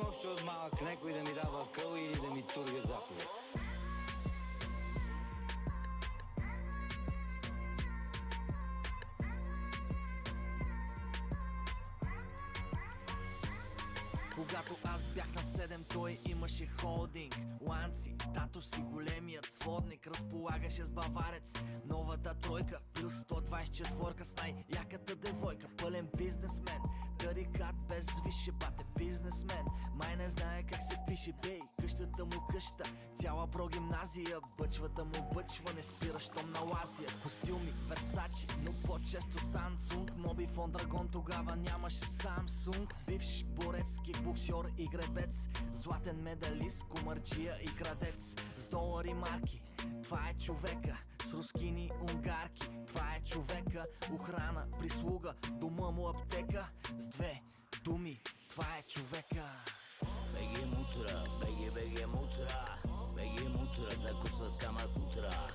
искам още от малък някой да ми дава къл или да ми турга заповед. Когато аз бях на 7, той имаше холдинг, ланци, тато си големият сводник. Разполагаше с баварец, новата тройка, плюс 124 с най-яката девойка. Пълен бизнесмен, тарикат без висше, бате бизнесмен. Май не знае как се пише, бей, къщата му къща, цяла прогимназия. Бъчвата му бъчва, не спира, щом налазия. Костюми, Версачи, но по-често Samsung. Мобифон Драгон, тогава нямаше Samsung. Бивш борец, кикбоксьор и гребец, златен медалист, комарджия и крадец. С долари марки, това е човека. С рускини, унгарки, това е човека. Охрана, прислуга, дома му аптека. С две думи, това е човека. Беги мутра, беги мутра, беги мутра, закусва с Кама Сутра.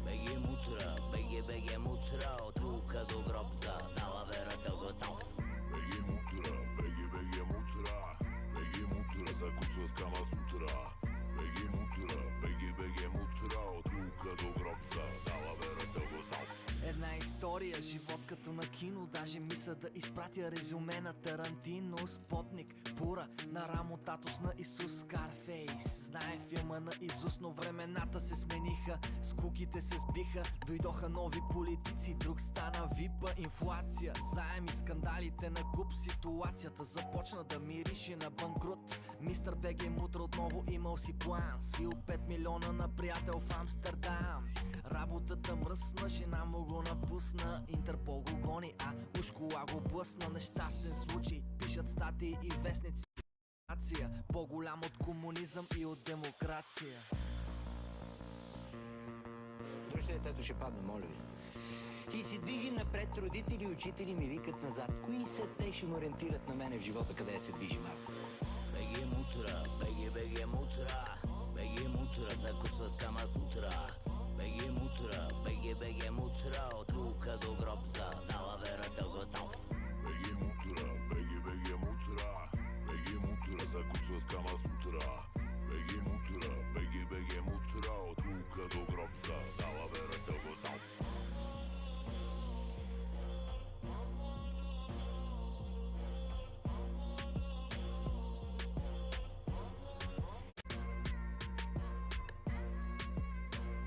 Беги мутра, беги мутра, от тука до гробза, дала верата готов. Беги мутра, беги мутра, беги мутра, закусва с Кама Сутра. Беги мутра, беги мутра, от тука до гробза, дала верата готов. Една история, живот като на кино. Даже мисля да изпратя резюме на Тарантино. Спотник, Пура, на рамо татус на Исус. Скарфейс, знае филма на Изус, но времената се смениха. Скуките се сбиха, дойдоха нови политици, друг стана випа. Инфлация, заеми, скандалите на куп. Ситуацията започна да мирише на банкрут. Мистер Беге мутра отново имал си план. Свил 5 милиона на приятел в Амстердам. Работата мръсна, жена му го напусна. Интерпол го гони, а уж кола го блъсна. Нещастен случай, пишат статии и вестници. По-голям от комунизъм и от демокрация. Дръжте детето, ще падне, моля ви се. И си движим напред, родители и учители ми викат назад. Кои са те, ще ме ориентират на мене в живота, къде се движи малко? Беги мутра, беги мутра, беги мутра, закусва с Кама Сутра.